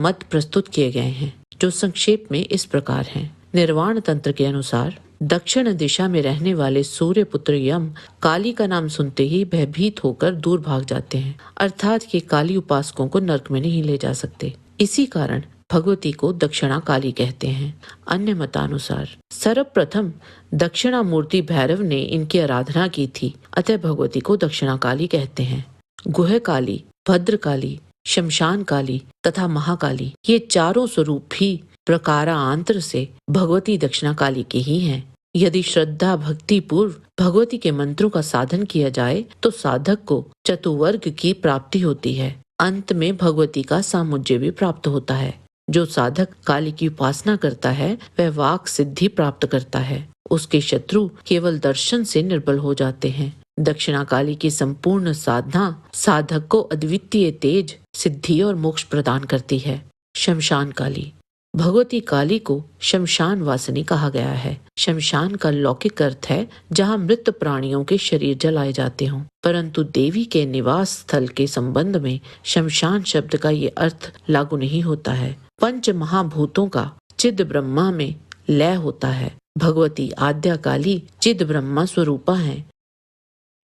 मत प्रस्तुत किए गए हैं, जो संक्षेप में इस प्रकार हैं। निर्वाण तंत्र के अनुसार दक्षिण दिशा में रहने वाले सूर्य पुत्र यम काली का नाम सुनते ही भयभीत होकर दूर भाग जाते हैं, अर्थात कि काली उपासकों को नरक में नहीं ले जा सकते। इसी कारण भगवती को दक्षिणा काली कहते हैं। अन्य मतानुसार सर्वप्रथम दक्षिणा मूर्ति भैरव ने इनकी आराधना की थी, अतः भगवती को दक्षिणा काली कहते हैं। गुह काली, भद्र काली, शमशान काली तथा महाकाली, ये चारों स्वरूप भी प्रकारांतर से भगवती दक्षिणा काली के ही हैं। यदि श्रद्धा भक्ति पूर्व भगवती के मंत्रों का साधन किया जाए तो साधक को चतुर्वर्ग की प्राप्ति होती है। अंत में भगवती का सामुज्य भी प्राप्त होता है। जो साधक काली की उपासना करता है वह वाक सिद्धि प्राप्त करता है। उसके शत्रु केवल दर्शन से निर्बल हो जाते हैं। दक्षिणा काली की संपूर्ण साधना साधक को अद्वितीय तेज, सिद्धि और मोक्ष प्रदान करती है। शमशान काली, भगवती काली को शमशान वासिनी कहा गया है। शमशान का लौकिक अर्थ है जहाँ मृत प्राणियों के शरीर जलाए जाते हों, परंतु देवी के निवास स्थल के संबंध में शमशान शब्द का ये अर्थ लागू नहीं होता है। पंच महाभूतों का चिद ब्रह्मा में लय होता है। भगवती आद्या काली चिद ब्रह्मा स्वरूपा है।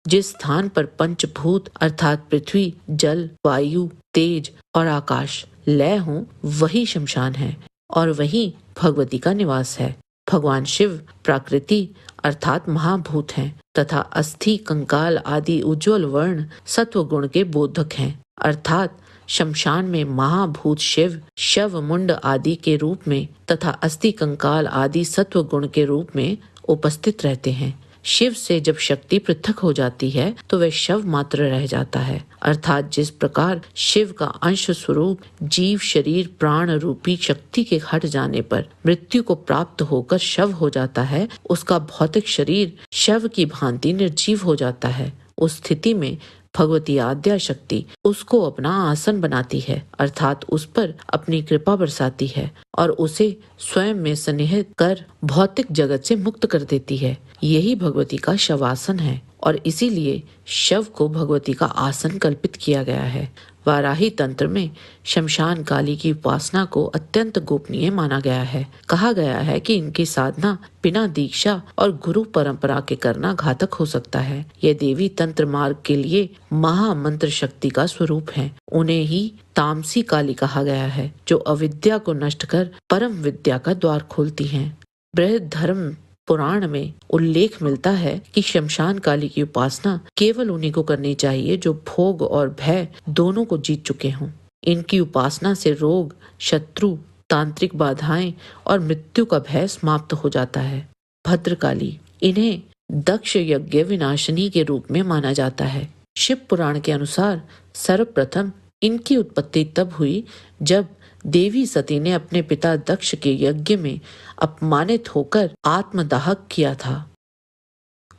जिस स्थान पर पंचभूत अर्थात पृथ्वी, जल, वायु, तेज और आकाश लय हो वही शमशान है और वही भगवती का निवास है। भगवान शिव प्राकृति अर्थात महाभूत हैं तथा अस्थि, कंकाल आदि उज्ज्वल वर्ण सत्व गुण के बोधक हैं, अर्थात शमशान में महाभूत शिव शव मुंड आदि के रूप में तथा अस्थि, कंकाल आदि सत्व गुण के रूप में उपस्थित रहते हैं। शिव से जब शक्ति पृथक हो जाती है तो वह शव मात्र रह जाता है, अर्थात जिस प्रकार शिव का अंश स्वरूप जीव शरीर प्राण रूपी शक्ति के हट जाने पर मृत्यु को प्राप्त होकर शव हो जाता है, उसका भौतिक शरीर शव की भांति निर्जीव हो जाता है। उस स्थिति में भगवती आद्या शक्ति उसको अपना आसन बनाती है, अर्थात उस पर अपनी कृपा बरसाती है और उसे स्वयं में सन्निहित कर भौतिक जगत से मुक्त कर देती है। यही भगवती का शवासन है और इसीलिए शव को भगवती का आसन कल्पित किया गया है। वाराही तंत्र में शमशान काली की उपासना को अत्यंत गोपनीय माना गया है। कहा गया है कि इनकी साधना बिना दीक्षा और गुरु परंपरा के करना घातक हो सकता है। ये देवी तंत्र मार्ग के लिए महामंत्र शक्ति का स्वरूप है। उन्हें ही तामसी काली कहा गया है, जो अविद्या को नष्ट कर परम विद्या का द्वार खोलती हैं। बृहद धर्म पुराण में उल्लेख मिलता है कि शमशान काली की उपासना केवल उन्हीं को करनी चाहिए जो भोग और भय दोनों को जीत चुके हों। इनकी उपासना से रोग, शत्रु, तांत्रिक बाधाएं और मृत्यु का भय समाप्त हो जाता है। भद्रकाली, इन्हें दक्ष यज्ञ विनाशिनी के रूप में माना जाता है। शिव पुराण के अनुसार सर्वप्रथम इनकी उत्पत्ति तब हुई जब देवी सती ने अपने पिता दक्ष के यज्ञ में अपमानित होकर आत्मदाह किया था।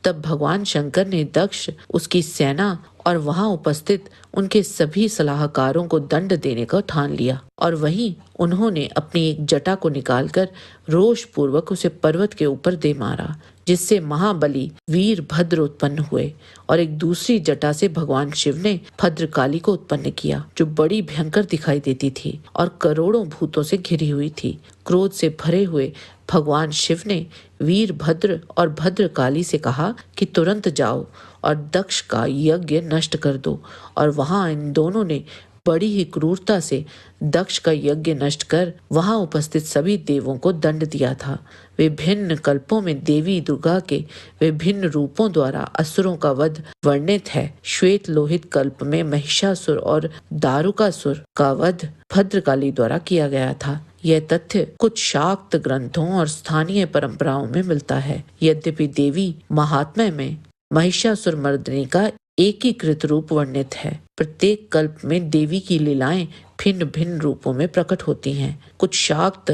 तब भगवान शंकर ने दक्ष, उसकी सेना और वहां उपस्थित उनके सभी सलाहकारों को दंड देने का ठान लिया और वहीं उन्होंने अपनी एक जटा को निकालकर रोष पूर्वक उसे पर्वत के ऊपर दे मारा, जिससे महाबली वीरभद्र उत्पन्न हुए और एक दूसरी जटा से भगवान शिव ने भद्रकाली को उत्पन्न किया, जो बड़ी भयंकर दिखाई देती थी और करोड़ों भूतों से घिरी हुई थी। क्रोध से भरे हुए भगवान शिव ने वीरभद्र और भद्रकाली से कहा कि तुरंत जाओ और दक्ष का यज्ञ नष्ट कर दो, और वहां इन दोनों ने बड़ी ही क्रूरता से दक्ष का यज्ञ नष्ट कर वहां उपस्थित सभी देवों को दंड दिया था। विभिन्न कल्पों में देवी दुर्गा के विभिन्न रूपों द्वारा असुरों का वध वर्णित है। श्वेत लोहित कल्प में महिषासुर और दारुकासुर का वध भद्रकाली द्वारा किया गया था। यह तथ्य कुछ शाक्त ग्रंथों और स्थानीय परंपराओं में मिलता है। यद्यपि देवी महात्म्य में महिषासुर मर्दिनी का एकीकृत रूप वर्णित है। प्रत्येक कल्प में देवी की लीलाएं भिन्न भिन्न रूपों में प्रकट होती हैं। कुछ शाक्त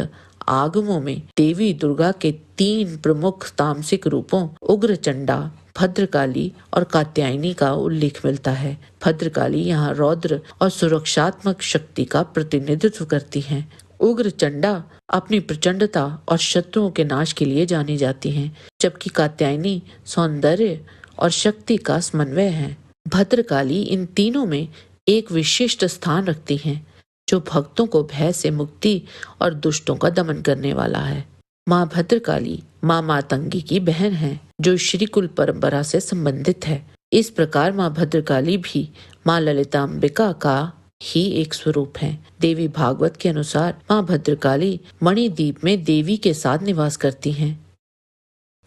आगमों में देवी दुर्गा के 3 प्रमुख तामसिक रूपों उग्रचंडा, भद्रकाली और कात्यायनी का उल्लेख मिलता है। भद्रकाली यहाँ रौद्र और सुरक्षात्मक शक्ति का प्रतिनिधित्व करती हैं। उग्रचंडा अपनी प्रचंडता और शत्रुओं के नाश के लिए जानी जाती हैं, जबकि कात्यायनी सौंदर्य और शक्ति का समन्वय है। भद्रकाली इन तीनों में एक विशिष्ट स्थान रखती हैं। जो भक्तों को भय से मुक्ति और दुष्टों का दमन करने वाला है। माँ भद्रकाली माँ मातंगी की बहन है, जो श्रीकुल परंपरा से संबंधित है। इस प्रकार माँ भद्रकाली भी माँ ललिताम्बिका का ही एक स्वरूप है। देवी भागवत के अनुसार माँ भद्रकाली मणिद्वीप में देवी के साथ निवास करती हैं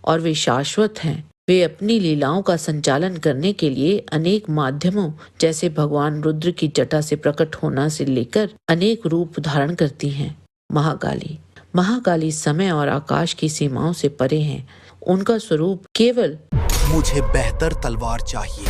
और वे शाश्वत हैं। वे अपनी लीलाओं का संचालन करने के लिए अनेक माध्यमों जैसे भगवान रुद्र की जटा से प्रकट होना से लेकर अनेक रूप धारण करती हैं। महाकाली समय और आकाश की सीमाओं से परे हैं। उनका स्वरूप केवल मुझे बेहतर तलवार चाहिए,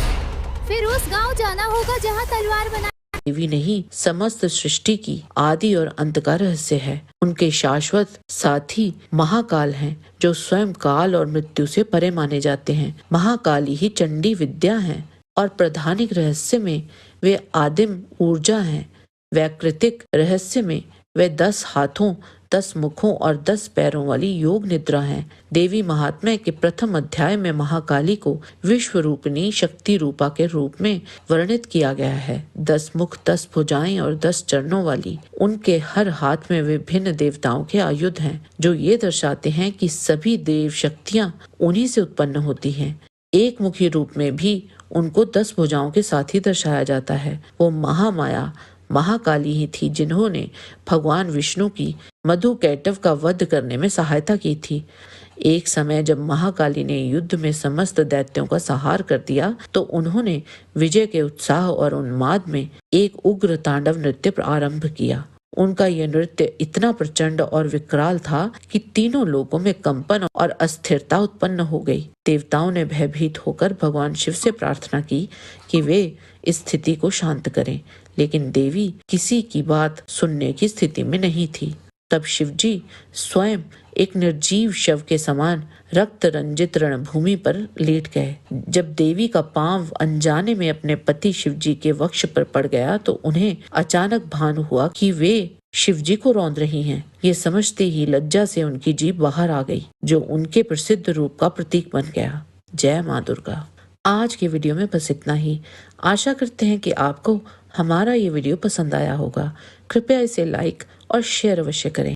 फिर उस गांव जाना होगा जहां तलवार बना देवी नहीं, समस्त सृष्टि की आदि और अंत का रहस्य है। उनके शाश्वत साथी महाकाल हैं, जो स्वयं काल और मृत्यु से परे माने जाते हैं। महाकाली ही चंडी विद्या हैं और प्रधानिक रहस्य में वे आदिम ऊर्जा हैं। वैकृतिक रहस्य में वे 10 हाथों 10 मुखों और 10 पैरों वाली योग निद्रा है। देवी महात्म्य के प्रथम अध्याय में महाकाली को विश्व रूपिणी शक्ति रूपा के रूप में वर्णित किया गया है। 10 मुख 10 भुजाएं और 10 चरणों वाली उनके हर हाथ में विभिन्न देवताओं के आयुध हैं, जो ये दर्शाते हैं कि सभी देव शक्तियां उन्हीं से उत्पन्न होती हैं। एक मुखी रूप में भी उनको 10 भुजाओं के साथ ही दर्शाया जाता है। वो महामाया महाकाली ही थी, जिन्होंने भगवान विष्णु की मधुकैटभ का वध करने में सहायता की थी। एक समय जब महाकाली ने युद्ध में समस्त दैत्यों का संहार कर दिया, तो उन्होंने विजय के उत्साह और उन्माद में एक उग्र तांडव नृत्य आरंभ किया। उनका यह नृत्य इतना प्रचंड और विकराल था कि तीनों लोगों में कंपन और अस्थिरता उत्पन्न हो गई। देवताओं ने भयभीत होकर भगवान शिव से प्रार्थना की कि वे इस स्थिति को शांत करें, लेकिन देवी किसी की बात सुनने की स्थिति में नहीं थी। तब शिवजी स्वयं एक निर्जीव शव के समान रक्त रंजित रणभूमि पर लेट गए। जब देवी का पांव अनजाने में अपने पति शिवजी के वक्ष पर पड़ गया, तो उन्हें अचानक भान हुआ कि वे शिवजी को रौंद रही हैं। ये समझते ही लज्जा से उनकी जीभ बाहर आ गई, जो उनके प्रसिद्ध रूप का प्रतीक बन गया। जय माँ दुर्गा। आज के वीडियो में बस इतना ही। आशा करते हैं कि आपको हमारा ये वीडियो पसंद आया होगा। कृपया इसे लाइक और शेयर अवश्य करें।